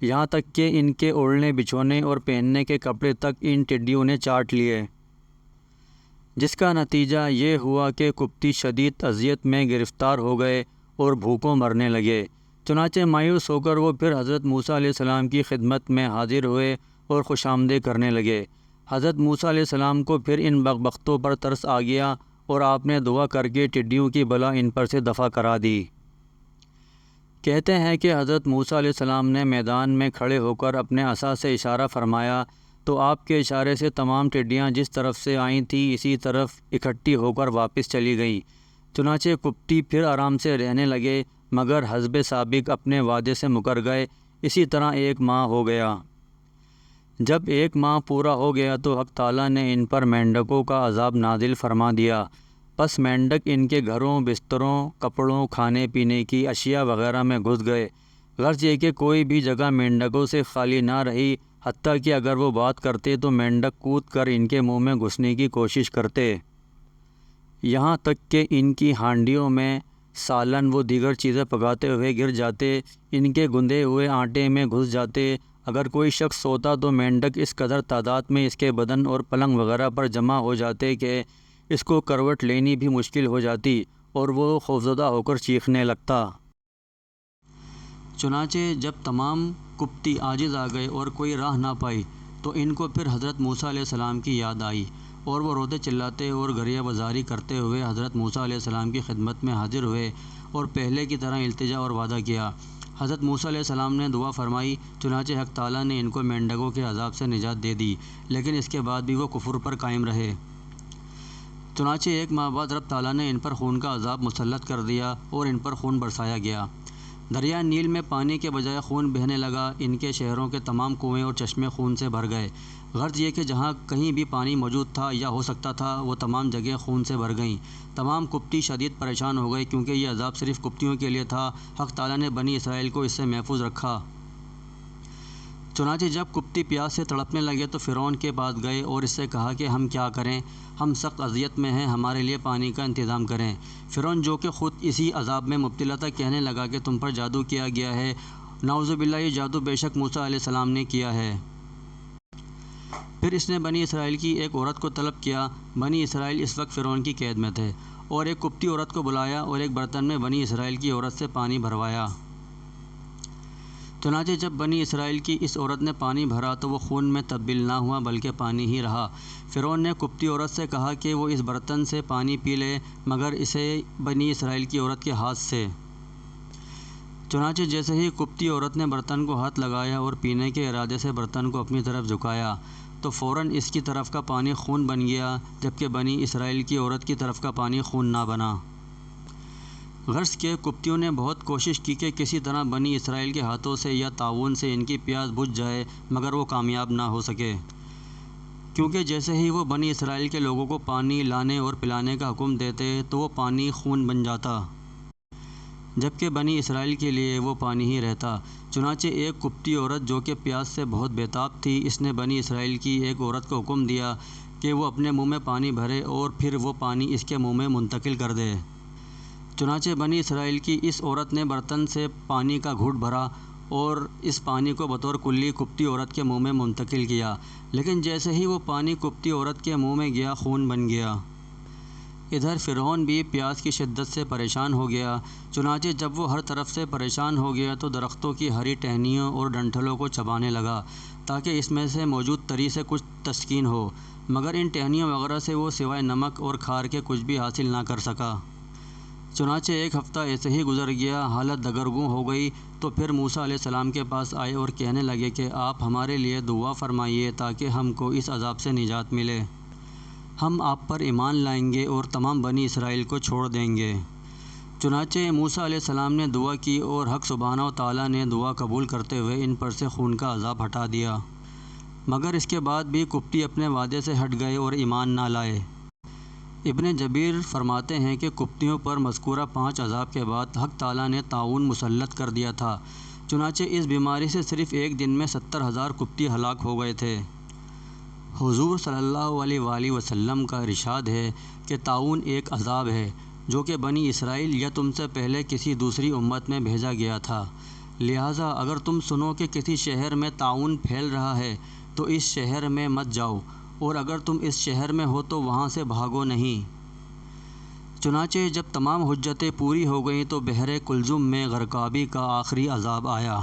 یہاں تک کہ ان کے اوڑھنے بچھونے اور پہننے کے کپڑے تک ان ٹڈیوں نے چاٹ لیے، جس کا نتیجہ یہ ہوا کہ قبطی شدید اذیت میں گرفتار ہو گئے اور بھوکوں مرنے لگے۔ چنانچہ مایوس ہو کر وہ پھر حضرت موسیٰ علیہ السلام کی خدمت میں حاضر ہوئے اور خوش آمدید کرنے لگے۔ حضرت موسیٰ علیہ السلام کو پھر ان بدبختوں پر ترس آ گیا اور آپ نے دعا کر کے ٹڈیوں کی بلا ان پر سے دفع کرا دی۔ کہتے ہیں کہ حضرت موسیٰ علیہ السلام نے میدان میں کھڑے ہو کر اپنے عصا سے اشارہ فرمایا تو آپ کے اشارے سے تمام ٹڈیاں جس طرف سے آئی تھیں اسی طرف اکٹھی ہو کر واپس چلی گئیں۔ چنانچہ قبطی پھر آرام سے رہنے لگے، مگر حسب سابق اپنے وعدے سے مکر گئے۔ اسی طرح 1 ماہ ہو گیا۔ جب 1 ماہ پورا ہو گیا تو حق تعالیٰ نے ان پر مینڈکوں کا عذاب نازل فرما دیا۔ پس مینڈک ان کے گھروں، بستروں، کپڑوں، کھانے پینے کی اشیاء وغیرہ میں گھس گئے۔ غرض یہ کہ کوئی بھی جگہ مینڈکوں سے خالی نہ رہی، حتیٰ کہ اگر وہ بات کرتے تو مینڈک کود کر ان کے منہ میں گھسنے کی کوشش کرتے۔ یہاں تک کہ ان کی ہانڈیوں میں سالن و دیگر چیزیں پکاتے ہوئے گر جاتے، ان کے گندے ہوئے آٹے میں گھس جاتے۔ اگر کوئی شخص سوتا تو مینڈک اس قدر تعداد میں اس کے بدن اور پلنگ وغیرہ پر جمع ہو جاتے کہ اس کو کروٹ لینی بھی مشکل ہو جاتی اور وہ خوفزدہ ہو کر چیخنے لگتا۔ چنانچہ جب تمام قبطی عاجز آ گئے اور کوئی راہ نہ پائی تو ان کو پھر حضرت موسیٰ علیہ السلام کی یاد آئی اور وہ روتے چلاتے اور گریہ بزاری کرتے ہوئے حضرت موسیٰ علیہ السلام کی خدمت میں حاضر ہوئے اور پہلے کی طرح التجا اور وعدہ کیا۔ حضرت موسیٰ علیہ السلام نے دعا فرمائی، چنانچہ حق تعالیٰ نے ان کو مینڈکوں کے عذاب سے نجات دے دی، لیکن اس کے بعد بھی وہ کفر پر قائم رہے۔ چنانچہ 1 ماہ بعد رب تعالیٰ نے ان پر خون کا عذاب مسلط کر دیا اور ان پر خون برسایا گیا۔ دریا نیل میں پانی کے بجائے خون بہنے لگا۔ ان کے شہروں کے تمام کنویں اور چشمے خون سے بھر گئے۔ غرض یہ کہ جہاں کہیں بھی پانی موجود تھا یا ہو سکتا تھا وہ تمام جگہیں خون سے بھر گئیں۔ تمام قبطی شدید پریشان ہو گئے کیونکہ یہ عذاب صرف قبطیوں کے لیے تھا۔ حق تعالیٰ نے بنی اسرائیل کو اس سے محفوظ رکھا۔ چنانچہ جب قبطی پیاس سے تڑپنے لگے تو فرعون کے پاس گئے اور اس سے کہا کہ ہم کیا کریں، ہم سخت اذیت میں ہیں، ہمارے لیے پانی کا انتظام کریں۔ فرعون جو کہ خود اسی عذاب میں مبتلا تھا کہنے لگا کہ تم پر جادو کیا گیا ہے، نعوذ باللہ یہ جادو بے شک موسیٰ علیہ السلام نے کیا ہے۔ پھر اس نے بنی اسرائیل کی ایک عورت کو طلب کیا۔ بنی اسرائیل اس وقت فرعون کی قید میں تھے، اور ایک قبطی عورت کو بلایا اور ایک برتن میں بنی اسرائیل کی عورت سے پانی بھروایا۔ چنانچہ جب بنی اسرائیل کی اس عورت نے پانی بھرا تو وہ خون میں تبدیل نہ ہوا بلکہ پانی ہی رہا۔ فرعون نے قبطی عورت سے کہا کہ وہ اس برتن سے پانی پی لے، مگر اسے بنی اسرائیل کی عورت کے ہاتھ سے۔ چنانچہ جیسے ہی قبطی عورت نے برتن کو ہاتھ لگایا اور پینے کے ارادے سے برتن کو اپنی طرف جھکایا تو فوراً اس کی طرف کا پانی خون بن گیا، جبکہ بنی اسرائیل کی عورت کی طرف کا پانی خون نہ بنا۔ غرض کہ قبطیوں نے بہت کوشش کی کہ کسی طرح بنی اسرائیل کے ہاتھوں سے یا تعاون سے ان کی پیاس بجھ جائے، مگر وہ کامیاب نہ ہو سکے، کیونکہ جیسے ہی وہ بنی اسرائیل کے لوگوں کو پانی لانے اور پلانے کا حکم دیتے تو وہ پانی خون بن جاتا، جبکہ بنی اسرائیل کے لیے وہ پانی ہی رہتا۔ چنانچہ ایک قبطی عورت جو کہ پیاس سے بہت بیتاب تھی، اس نے بنی اسرائیل کی ایک عورت کو حکم دیا کہ وہ اپنے منہ میں پانی بھرے اور پھر وہ پانی اس کے منہ میں منتقل کر دے۔ چنانچہ بنی اسرائیل کی اس عورت نے برتن سے پانی کا گھونٹ بھرا اور اس پانی کو بطور کلی قبطی عورت کے منہ میں منتقل کیا، لیکن جیسے ہی وہ پانی قبطی عورت کے منہ میں گیا خون بن گیا۔ ادھر فرعون بھی پیاس کی شدت سے پریشان ہو گیا۔ چنانچہ جب وہ ہر طرف سے پریشان ہو گیا تو درختوں کی ہری ٹہنیوں اور ڈنٹھلوں کو چبانے لگا تاکہ اس میں سے موجود تری سے کچھ تسکین ہو، مگر ان ٹہنیوں وغیرہ سے وہ سوائے نمک اور کھار کے کچھ بھی حاصل نہ کر سکا۔ چنانچہ 1 ہفتہ ایسے ہی گزر گیا، حالت دگرگوں ہو گئی تو پھر موسیٰ علیہ السلام کے پاس آئے اور کہنے لگے کہ آپ ہمارے لیے دعا فرمائیے تاکہ ہم کو اس عذاب سے نجات ملے، ہم آپ پر ایمان لائیں گے اور تمام بنی اسرائیل کو چھوڑ دیں گے۔ چنانچہ موسیٰ علیہ السلام نے دعا کی اور حق سبحانہ و تعالیٰ نے دعا قبول کرتے ہوئے ان پر سے خون کا عذاب ہٹا دیا، مگر اس کے بعد بھی قبطی اپنے وعدے سے ہٹ گئے اور ایمان نہ لائے۔ ابن جبیر فرماتے ہیں کہ قبطیوں پر مذکورہ 5 عذاب کے بعد حق تعالیٰ نے طاعون مسلط کر دیا تھا۔ چنانچہ اس بیماری سے صرف ایک دن میں 70,000 قبطی ہلاک ہو گئے تھے۔ حضور صلی اللہ علیہ وآلہ وسلم کا ارشاد ہے کہ طاعون ایک عذاب ہے جو کہ بنی اسرائیل یا تم سے پہلے کسی دوسری امت میں بھیجا گیا تھا۔ لہٰذا اگر تم سنو کہ کسی شہر میں طاعون پھیل رہا ہے تو اس شہر میں مت جاؤ، اور اگر تم اس شہر میں ہو تو وہاں سے بھاگو نہیں۔ چنانچہ جب تمام حجتیں پوری ہو گئیں تو بحر کلزم میں غرقابی کا آخری عذاب آیا۔